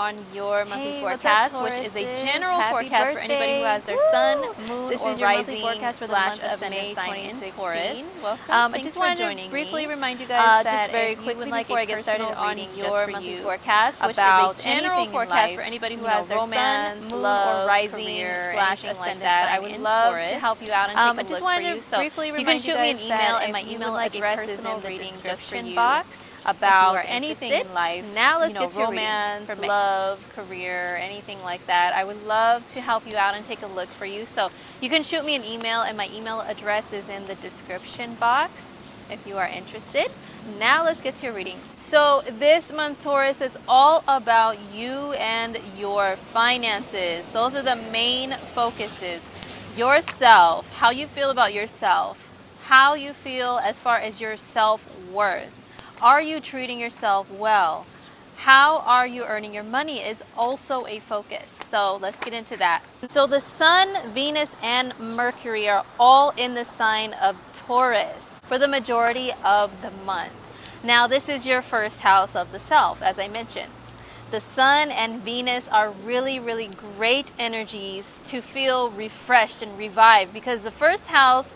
on your monthly Hey, forecast, what's up, which is a Tauruses? general Happy forecast for anybody who has their sun, moon, This or is your monthly rising forecast for the slash month of ascendant May sign in 2016. Taurus. Welcome. I just wanted to briefly remind you guys that just very if you quickly would like before I a get started personal on reading your just for monthly you forecast, which about is a general general forecast forecast for anybody who you has know, their romance, sun, moon, love, or rising career, slash anything like ascendant that, I sign would in love Taurus. to help you out and take I a just look wanted for to you. So briefly you can remind shoot you me an guys email, that and if my you email would like a address is personal in the reading just for description you box. about If you are anything interested. in life, Now let's you know, get to your reading romance, for May. love, career, anything like that. I would love to help you out and take a look for you. So you can shoot me an email, and my email address is in the description box if you are interested. Now let's get to your reading. So this month, Taurus, it's all about you and your finances. Those are the main focuses. Yourself, how you feel about yourself, how you feel as far as your self-worth. Are you treating yourself well? How are you earning your money is also a focus. So let's get into that. So the Sun, Venus, and Mercury are all in the sign of Taurus for the majority of the month. Now this is your first house of the self, as I mentioned. The Sun and Venus are really, really great energies to feel refreshed and revived, because the first house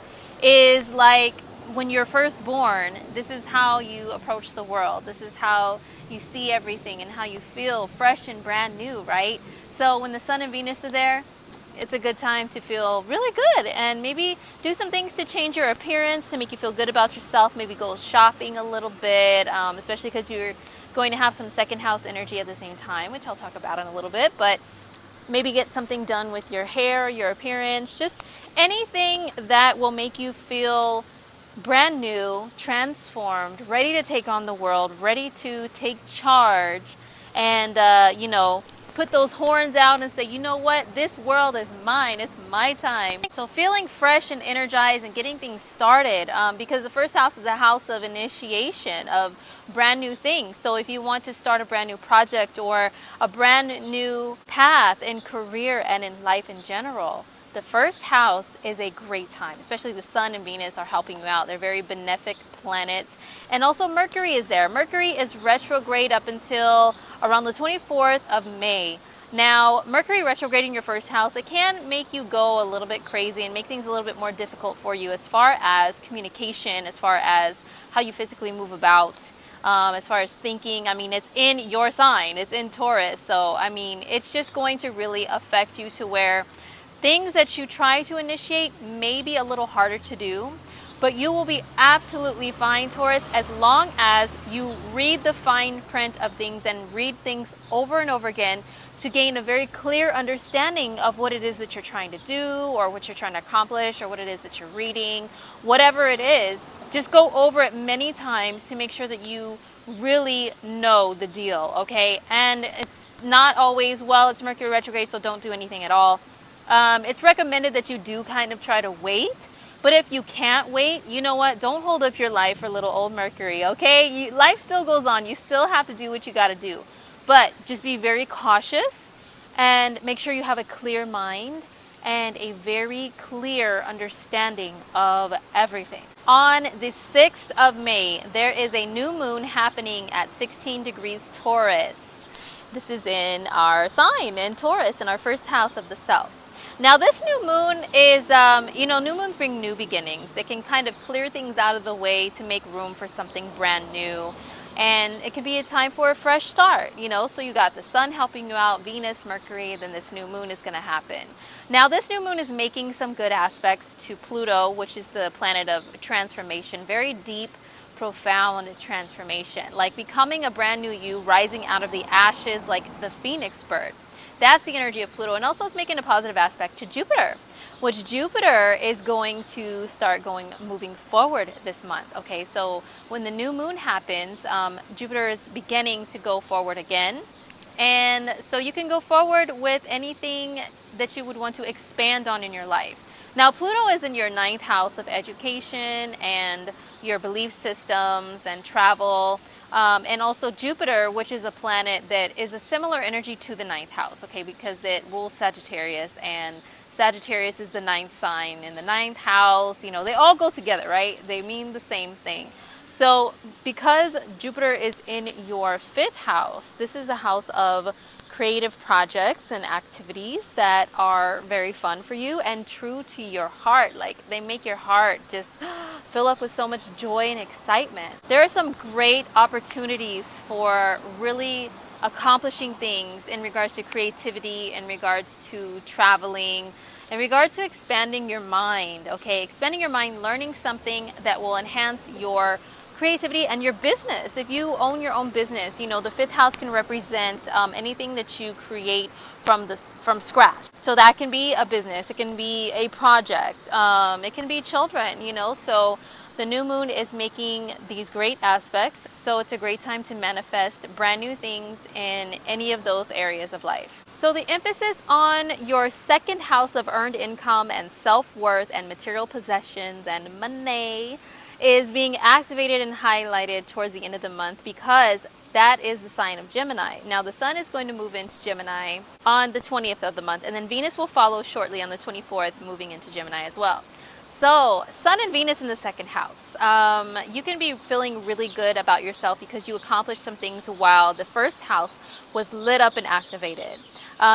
is like when you're first born. This is how you approach the world. This is how you see everything and how you feel fresh and brand new, right? So when the Sun and Venus are there, it's a good time to feel really good and maybe do some things to change your appearance to make you feel good about yourself. Maybe go shopping a little bit, especially because you're going to have some second house energy at the same time, which I'll talk about in a little bit. But maybe get something done with your hair, your appearance, just anything that will make you feel brand new, transformed, ready to take on the world, ready to take charge, and put those horns out and say, you know what, this world is mine, it's my time. So feeling fresh and energized and getting things started, because the first house is a house of initiation of brand new things. So if you want to start a brand new project or a brand new path in career and in life in general, the first house is a great time. Especially the Sun and Venus are helping you out. They're very benefic planets. And also Mercury is there. Mercury is retrograde up until around the 24th of May. Now, Mercury retrograding your first house, it can make you go a little bit crazy and make things a little bit more difficult for you as far as communication, as far as how you physically move about, as far as thinking. I mean, it's in your sign. It's in Taurus. So, I mean, it's just going to really affect you to where things that you try to initiate may be a little harder to do, but you will be absolutely fine, Taurus, as long as you read the fine print of things and read things over and over again to gain a very clear understanding of what it is that you're trying to do or what you're trying to accomplish or what it is that you're reading. Whatever it is, just go over it many times to make sure that you really know the deal, okay? And it's not always, well, it's Mercury retrograde, so don't do anything at all. It's recommended that you do kind of try to wait. But if you can't wait, you know what? Don't hold up your life for little old Mercury, okay? Life still goes on. You still have to do what you got to do. But just be very cautious and make sure you have a clear mind and a very clear understanding of everything. On the 6th of May, there is a new moon happening at 16 degrees Taurus. This is in our sign, in Taurus, in our first house of the self. Now this new moon is, new moons bring new beginnings. They can kind of clear things out of the way to make room for something brand new. And it can be a time for a fresh start, so you got the Sun helping you out, Venus, Mercury, then this new moon is going to happen. Now this new moon is making some good aspects to Pluto, which is the planet of transformation, very deep, profound transformation, like becoming a brand new you, rising out of the ashes like the phoenix bird. That's the energy of Pluto. And also it's making a positive aspect to Jupiter, which Jupiter is going to start moving forward this month. Okay, so when the new moon happens, Jupiter is beginning to go forward again. And so you can go forward with anything that you would want to expand on in your life. Now, Pluto is in your 9th house of education and your belief systems and travel. And also Jupiter, which is a planet that is a similar energy to the 9th house, okay, because it rules Sagittarius, and Sagittarius is the 9th sign in the 9th house. They all go together, right? They mean the same thing. So because Jupiter is in your 5th house, this is a house of creative projects and activities that are very fun for you and true to your heart. Like, they make your heart just fill up with so much joy and excitement. There are some great opportunities for really accomplishing things in regards to creativity, in regards to traveling, in regards to expanding your mind, okay? Expanding your mind, learning something that will enhance your creativity and your business. If you own your own business, you know, the fifth house can represent anything that you create from scratch. So that can be a business, it can be a project, it can be children, you know. So the new moon is making these great aspects. So it's a great time to manifest brand new things in any of those areas of life. So the emphasis on your second house of earned income and self-worth and material possessions and money is being activated and highlighted towards the end of the month, because that is the sign of Gemini. Now the sun is going to move into Gemini on the 20th of the month, and then Venus will follow shortly on the 24th, moving into Gemini as well. So Sun and Venus in the second house. You can be feeling really good about yourself because you accomplished some things while the first house was lit up and activated.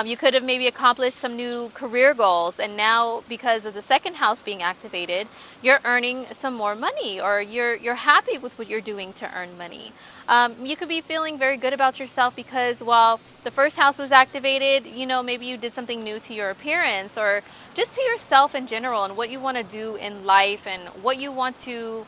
You could have maybe accomplished some new career goals, and now because of the second house being activated, you're earning some more money, or you're happy with what you're doing to earn money. You could be feeling very good about yourself because while the first house was activated, you know, maybe you did something new to your appearance or just to yourself in general and what you want to do in life and what you want to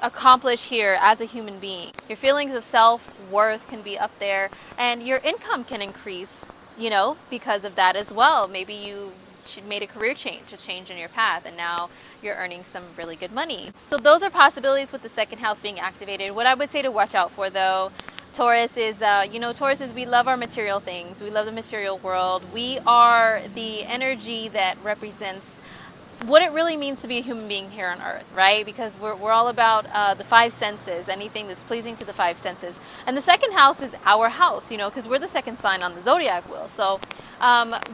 accomplish here as a human being. Your feelings of self-worth can be up there, and your income can increase, you know, because of that as well. Maybe you made a career change, a change in your path, and now you're earning some really good money. So those are possibilities with the second house being activated. What I would say to watch out for though, Taurus, is, you know, Taurus is, we love our material things. We love the material world. We are the energy that represents what it really means to be a human being here on earth, right? Because we're all about the five senses, anything that's pleasing to the five senses. And the second house is our house, you know, because we're the second sign on the zodiac wheel. So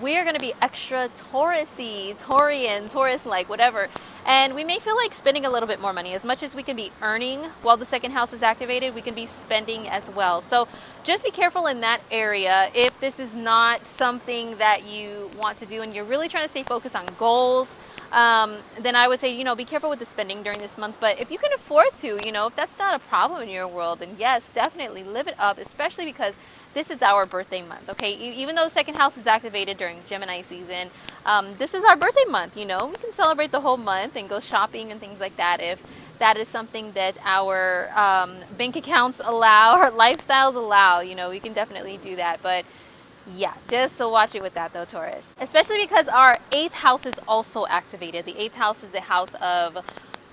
we are going to be extra Taurus-y, Taurian, Taurus-like, whatever. And we may feel like spending a little bit more money. As much as we can be earning while the second house is activated, we can be spending as well. So just be careful in that area. If this is not something that you want to do and you're really trying to stay focused on goals, then I would say, you know, be careful with the spending during this month. But if you can afford to, you know, if that's not a problem in your world, then yes, definitely live it up, especially because this is our birthday month, okay? Even though the second house is activated during Gemini season, this is our birthday month, you know? We can celebrate the whole month and go shopping and things like that if that is something that our bank accounts allow, or lifestyles allow, you know, we can definitely do that. But yeah, just so watch it with that though, Taurus. Especially because our 8th house is also activated. The 8th house is the house of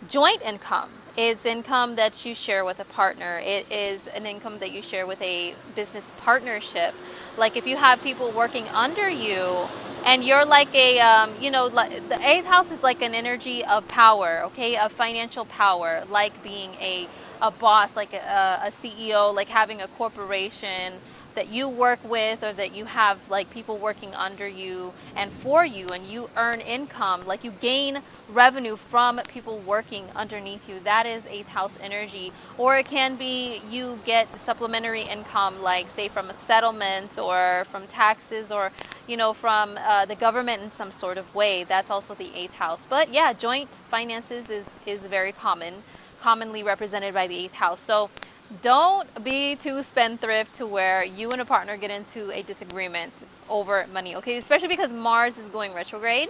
joint income. It's income that you share with a partner. It is an income that you share with a business partnership. Like if you have people working under you and you're like a, you know, like the 8th house is like an energy of power, okay, of financial power, like being a boss, like a CEO, like having a corporation that you work with, or that you have like people working under you and for you, and you earn income, like you gain revenue from people working underneath you. That is 8th house energy. Or it can be you get supplementary income, like say from a settlement or from taxes, or you know, from the government in some sort of way. That's also the 8th house. But yeah, joint finances is very commonly represented by the 8th house. So don't be too spendthrift to where you and a partner get into a disagreement over money, okay? Especially because Mars is going retrograde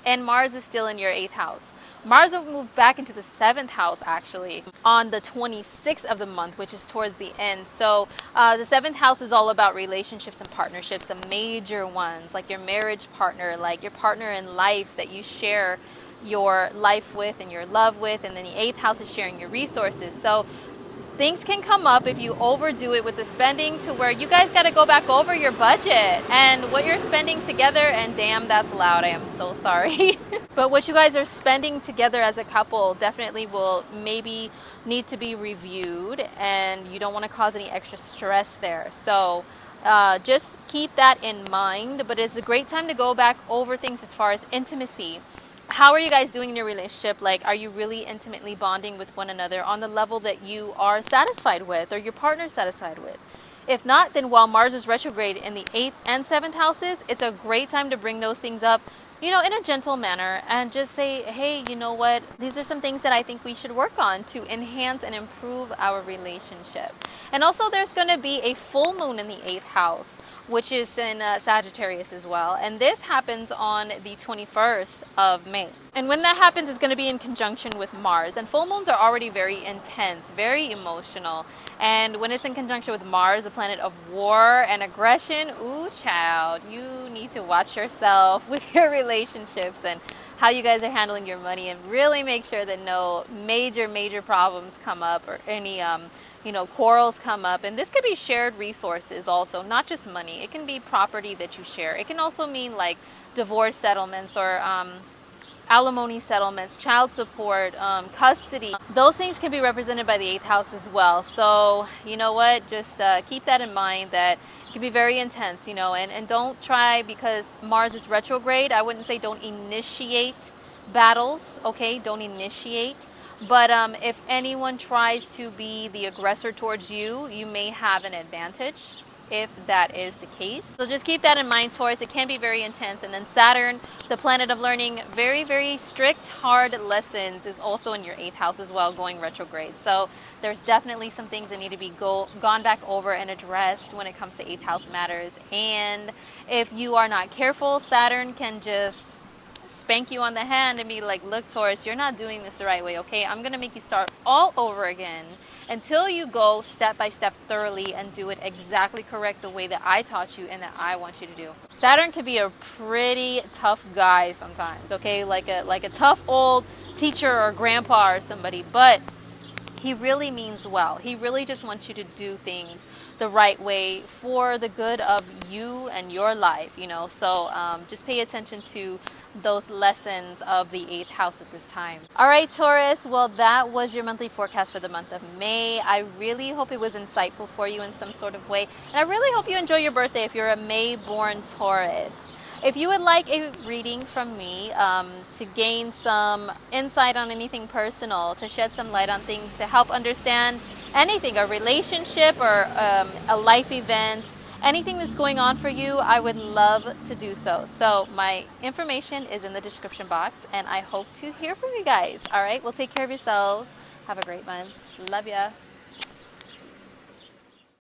and Mars is still in your 8th house. Mars will move back into the 7th house actually on the 26th of the month, which is towards the end. So the 7th house is all about relationships and partnerships, the major ones, like your marriage partner, like your partner in life that you share your life with and your love with. And then the 8th house is sharing your resources. So things can come up if you overdo it with the spending to where you guys got to go back over your budget and what you're spending together. And damn, that's loud. I am so sorry. But what you guys are spending together as a couple definitely will maybe need to be reviewed, and you don't want to cause any extra stress there. So just keep that in mind. But it's a great time to go back over things as far as intimacy. How are you guys doing in your relationship? Like, are you really intimately bonding with one another on the level that you are satisfied with, or your partner satisfied with? If not, then while Mars is retrograde in the 8th and 7th houses, it's a great time to bring those things up, you know, in a gentle manner, and just say, hey, you know what, these are some things that I think we should work on to enhance and improve our relationship. And also there's going to be a full moon in the 8th house, which is in Sagittarius as well. And this happens on the 21st of May. And when that happens, it's going to be in conjunction with Mars. And full moons are already very intense, very emotional. And when it's in conjunction with Mars, the planet of war and aggression, ooh, child, you need to watch yourself with your relationships and how you guys are handling your money, and really make sure that no major problems come up, or any you know, quarrels come up. And this could be shared resources also, not just money. It can be property that you share. It can also mean like divorce settlements, or alimony settlements, child support, custody. Those things can be represented by the 8th house as well. So you know what, just keep that in mind, that it can be very intense, you know, and don't try, because Mars is retrograde, I wouldn't say don't initiate battles, okay? Don't initiate. But if anyone tries to be the aggressor towards you, you may have an advantage if that is the case. So just keep that in mind, Taurus. It can be very intense. And then Saturn, the planet of learning, very strict, hard lessons, is also in your 8th house as well, going retrograde. So there's definitely some things that need to be gone back over and addressed when it comes to 8th house matters. And if you are not careful, Saturn can just spank you on the hand and be like, look, Taurus, you're not doing this the right way, okay? I'm gonna make you start all over again, until you go step by step thoroughly and do it exactly correct, the way that I taught you and that I want you to do. Saturn can be a pretty tough guy sometimes, okay? Like a tough old teacher or grandpa or somebody, but he really means well. He really just wants you to do things the right way for the good of you and your life, you know? So just pay attention to those lessons of the 8th house at this time. All right, Taurus, well, that was your monthly forecast for the month of May. I really hope it was insightful for you in some sort of way, and I really hope you enjoy your birthday if you're a May-born Taurus. If you would like a reading from me to gain some insight on anything personal, to shed some light on things, to help understand anything, a relationship or a life event, anything that's going on for you, I would love to do so. So my information is in the description box, and I hope to hear from you guys. All right, well, take care of yourselves. Have a great month. Love ya.